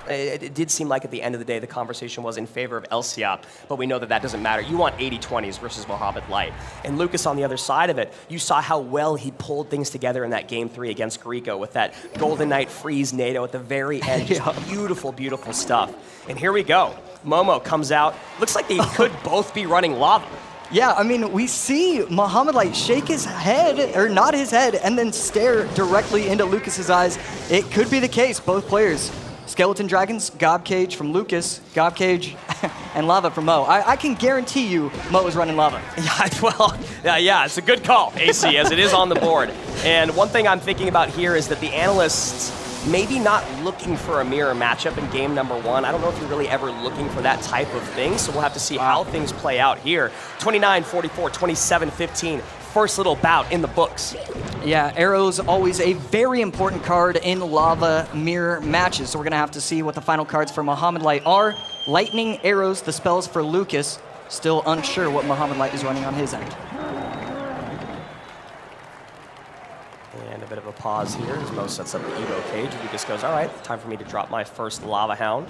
It did seem like at the end of the day the conversation was in favor of Elsiop, but we know that that doesn't matter. You want 80-20s versus Mohamed Light. And Lucas on the other side of it, you saw how well he pulled things together in that Game 3 against Grieco with that Golden Knight freeze NATO at the very end. Just beautiful, beautiful stuff. And here we go. Momo comes out. Looks like they could both be running lava. Yeah, I mean, we see Mohamed Light shake his head, or nod his head, and then stare directly into Lucas's eyes. It could be the case, both players. Skeleton Dragons, Gob Cage from Lucas, Gob Cage, and Lava from Mo. I can guarantee you Mo is running Lava. Yeah, well, yeah, it's a good call, AC, as it is on the board. And one thing I'm thinking about here is that the analysts maybe not looking for a mirror matchup in game number 1. I don't know if you're really ever looking for that type of thing, so we'll have to see how things play out here. 29-44, 27-15, first little bout in the books. Yeah, Arrow's always a very important card in Lava mirror matches, so we're gonna have to see what the final cards for Mohamed Light are. Lightning, Arrows, the spells for Lucas. Still unsure what Mohamed Light is running on his end. And a bit of a pause here as Mo sets up the Evo cage. Lucas goes, all right, time for me to drop my first Lava Hound.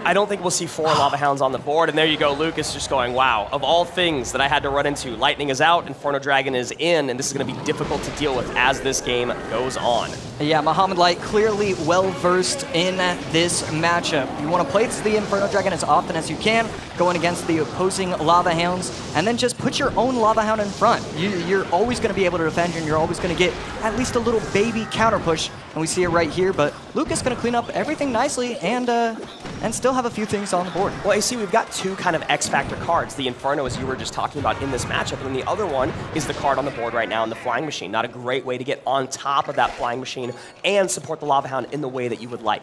I don't think we'll see 4 Lava Hounds on the board, and there you go, Lucas just going, wow, of all things that I had to run into, Lightning is out, Inferno Dragon is in, and this is going to be difficult to deal with as this game goes on. Yeah, Mohamed Light clearly well-versed in this matchup. You want to play the Inferno Dragon as often as you can, going against the opposing Lava Hounds, and then just put your own Lava Hound in front. You're always going to be able to defend, and you're always going to get at least a little baby counter push, and we see it right here, but Lucas going to clean up everything nicely and still have a few things on the board. Well, you see, we've got 2 kind of X-Factor cards. The Inferno, as you were just talking about in this matchup, and then the other one is the card on the board right now in the Flying Machine. Not a great way to get on top of that Flying Machine and support the Lava Hound in the way that you would like.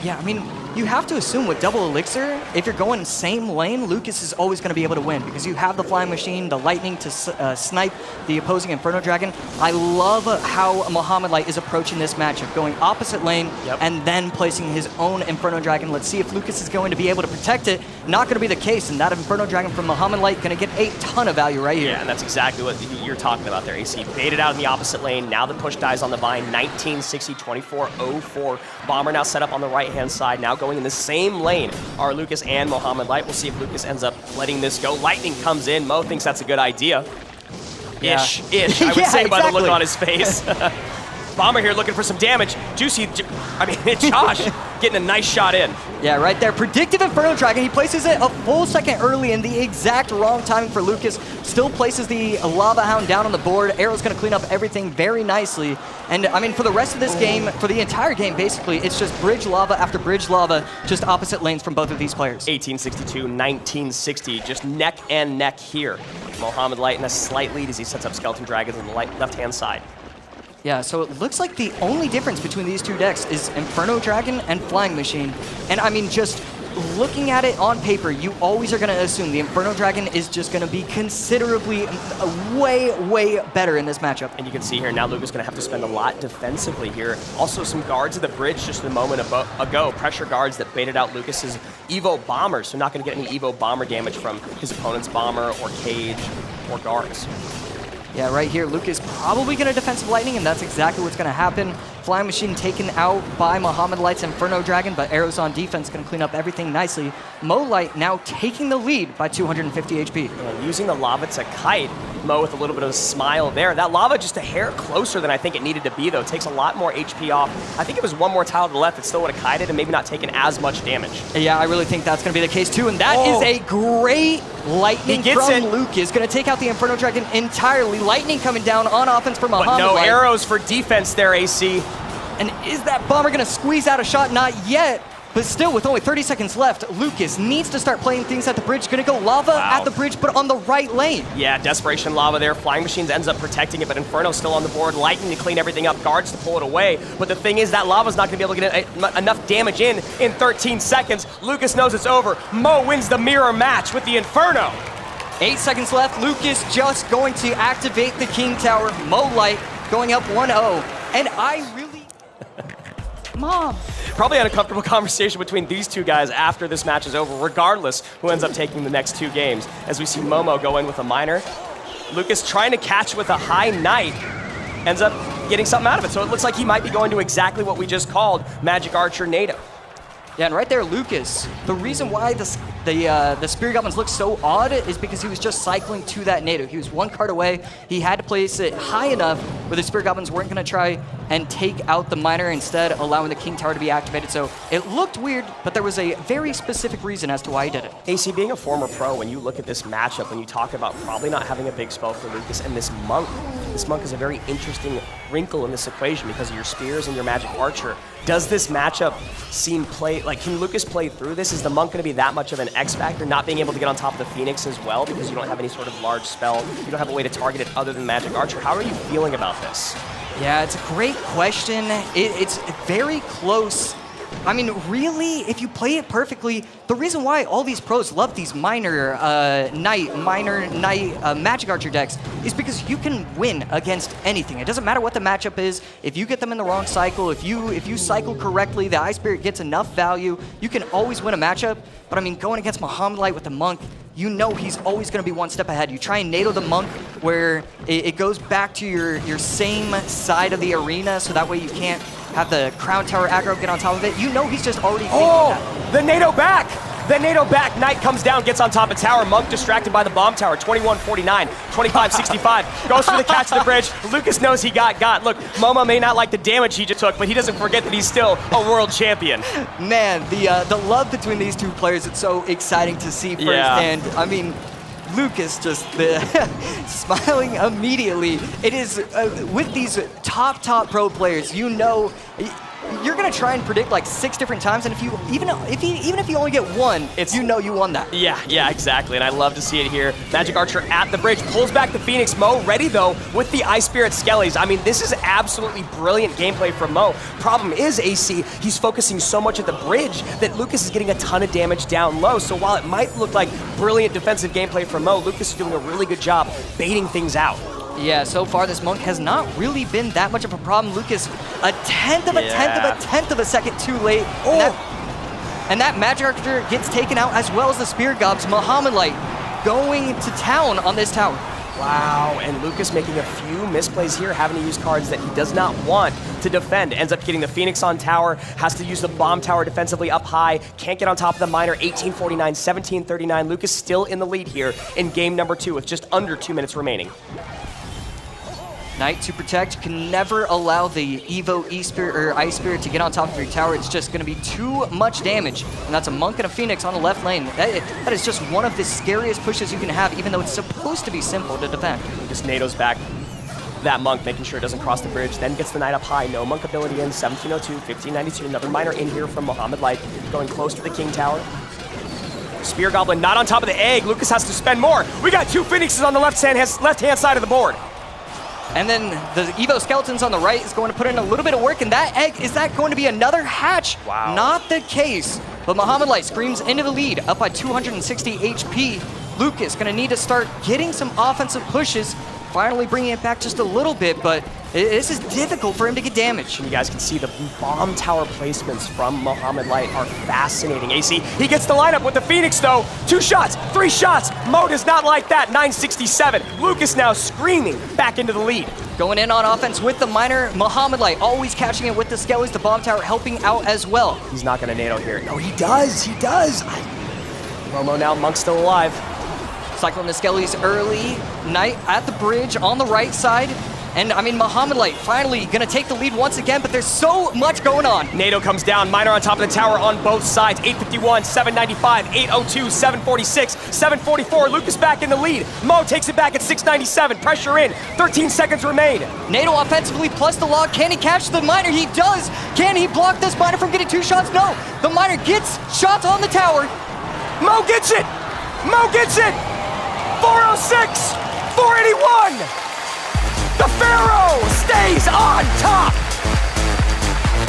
Yeah, I mean, you have to assume with double Elixir, if you're going same lane, Lucas is always going to be able to win because you have the Flying Machine, the Lightning to snipe the opposing Inferno Dragon. I love how Mohamed Light is approaching this matchup, going opposite lane and then placing his own Inferno Dragon. Let's see if Lucas is going to be able to protect it. Not going to be the case, and that Inferno Dragon from Mohamed Light going to get a ton of value right here. Yeah, and that's exactly what you're talking about there, AC. Baited out in the opposite lane. Now the push dies on the vine. 1960, 24-04. Bomber now set up on the right-hand side. Now going in the same lane are Lucas and Mohamed Light. We'll see if Lucas ends up letting this go. Lightning comes in. Mo thinks that's a good idea. Yeah. Ish, I would say by the look on his face. Bomber here looking for some damage. Juicy, Josh getting a nice shot in. Yeah, right there. Predictive Inferno Dragon. He places it a full second early in the exact wrong timing for Lucas. Still places the Lava Hound down on the board. Arrow's going to clean up everything very nicely. And, I mean, for the rest of this game, for the entire game, basically, it's just bridge lava after bridge lava, just opposite lanes from both of these players. 1862, 1960, just neck and neck here. Mohamed Light in a slight lead as he sets up Skeleton Dragons on the left-hand side. Yeah, so it looks like the only difference between these two decks is Inferno Dragon and Flying Machine. And I mean, just looking at it on paper, you always are going to assume the Inferno Dragon is just going to be considerably way better in this matchup. And you can see here now Luca's going to have to spend a lot defensively here. Also some guards at the bridge just a moment ago. Pressure guards that baited out Lucas's Evo Bomber, so not going to get any Evo Bomber damage from his opponent's Bomber or Cage or guards. Yeah, right here, Lucas probably going to defensive Lightning, and that's exactly what's going to happen. Flying Machine taken out by Mohamed Light's Inferno Dragon, but Arrows on defense going to clean up everything nicely. Mo Light now taking the lead by 250 HP. Yeah, using the lava to kite, Mo with a little bit of a smile there. That lava just a hair closer than I think it needed to be, though. Takes a lot more HP off. I think it was one more tile to the left, it still would have kited and maybe not taken as much damage. Yeah, I really think that's going to be the case, too, and that is a great Lightning from Lucas. Going to take out the Inferno Dragon entirely. Lightning coming down on offense for Mohamed But no Light. arrows for defense there, AC. And is that Bomber going to squeeze out a shot? Not yet. But still, with only 30 seconds left, Lucas needs to start playing things at the bridge. Going to go lava at the bridge, but on the right lane. Yeah, Desperation Lava there. Flying Machines ends up protecting it, but Inferno's still on the board. Lightning to clean everything up, guards to pull it away. But the thing is, that lava's not going to be able to get enough damage in 13 seconds. Lucas knows it's over. Mo wins the mirror match with the Inferno. 8 seconds left. Lucas just going to activate the King Tower. Mo Light going up 1-0. And I really... Mom. Probably an uncomfortable conversation between these two guys after this match is over, regardless who ends up taking the next 2 games. As we see Momo go in with a minor. Lucas trying to catch with a high knight, ends up getting something out of it. So it looks like he might be going to exactly what we just called Magic Archer NATO. Yeah, and right there, Lucas. The reason why the Spirit Goblins look so odd is because he was just cycling to that NATO. He was one card away. He had to place it high enough where the Spirit Goblins weren't going to try and take out the Miner, instead allowing the King Tower to be activated. So it looked weird, but there was a very specific reason as to why he did it. AC, being a former pro, when you look at this matchup, when you talk about probably not having a big spell for Lucas and this Monk is a very interesting wrinkle in this equation because of your Spears and your Magic Archer. Does this matchup can Lucas play through this? Is the Monk going to be that much of an X factor, not being able to get on top of the Phoenix as well because you don't have any sort of large spell, you don't have a way to target it other than Magic Archer? How are you feeling about this? Yeah, it's a great question. It's very close. I mean, really, if you play it perfectly, the reason why all these pros love these minor Knight, Magic Archer decks is because you can win against anything. It doesn't matter what the matchup is. If you get them in the wrong cycle, if you cycle correctly, the Ice Spirit gets enough value, you can always win a matchup. But I mean, going against MOHAMED Light with the Monk, you know he's always going to be one step ahead. You try and NATO the Monk where it goes back to your same side of the arena, so that way you can't have the Crown Tower aggro get on top of it. You know he's just already thinking that. The NATO back! The NATO back, Knight comes down, gets on top of tower, Monk distracted by the bomb tower, 21-49, 25-65, goes for the catch of the bridge. Lucas knows he got. Look, Momo may not like the damage he just took, but he doesn't forget that he's still a world champion. Man, the love between these two players, it's so exciting to see firsthand. Yeah. I mean, Lucas just smiling immedially. It is, with these top pro players, you know, you're gonna try and predict like 6 different times, and even if you only get one, you know you won that. Yeah, exactly, and I love to see it here. Magic Archer at the bridge, pulls back the Phoenix. Mo ready though with the Ice Spirit Skellies. I mean, this is absolutely brilliant gameplay from Mo. Problem is, AC, he's focusing so much at the bridge that Lucas is getting a ton of damage down low. So while it might look like brilliant defensive gameplay from Mo, Lucas is doing a really good job baiting things out. Yeah, so far this Monk has not really been that much of a problem. Lucas, a tenth of a second too late. And that Magic Archer gets taken out, as well as the Spirit Gobs. MOHAMED Light going to town on this tower. Wow, and Lucas making a few misplays here, having to use cards that he does not want to defend. Ends up getting the Phoenix on tower, has to use the bomb tower defensively up high, can't get on top of the Miner, 18-49, 17-39. Lucas still in the lead here in game number 2 with just under 2 minutes remaining. Knight to protect. You can never allow the Evo E-Spirit or Ice Spirit to get on top of your tower. It's just going to be too much damage. And that's a Monk and a Phoenix on the left lane. That is just one of the scariest pushes you can have, even though it's supposed to be simple to defend. Just NATO's back that Monk, making sure it doesn't cross the bridge, then gets the Knight up high. No Monk ability in, 1702, 1592. Another Miner in here from MOHAMED Light, going close to the King Tower. Spear Goblin not on top of the egg. Lucas has to spend more. We got 2 Phoenixes on the left-hand side of the board. And then the Evo Skeletons on the right is going to put in a little bit of work, and that egg, is that going to be another hatch? Wow. Not the case. But MOHAMED Light screams into the lead, up by 260 HP. Lucas going to need to start getting some offensive pushes, finally bringing it back just a little bit, but this is difficult for him to get damage. You guys can see the bomb tower placements from MOHAMED Light are fascinating. AC, he gets the lineup with the Phoenix though. 2 shots, 3 shots. Mo does not like that, 967. Lucas now screaming back into the lead. Going in on offense with the Miner, MOHAMED Light always catching it with the Skellies, the bomb tower helping out as well. He's not gonna NATO here. No, he does. Momo now, Monk's still alive. Cycling the Skellies early. Knight at the bridge on the right side. And I mean, MOHAMED Light finally gonna take the lead once again, but there's so much going on. NATO comes down, Miner on top of the tower on both sides. 851, 795, 802, 746, 744. Lucas back in the lead. Mo takes it back at 697. Pressure in. 13 seconds remain. NATO offensively plus the log. Can he catch the Miner? He does. Can he block this Miner from getting 2 shots? No. The Miner gets shots on the tower. Mo gets it. Mo gets it. 406, 481. The Pharaoh stays on top.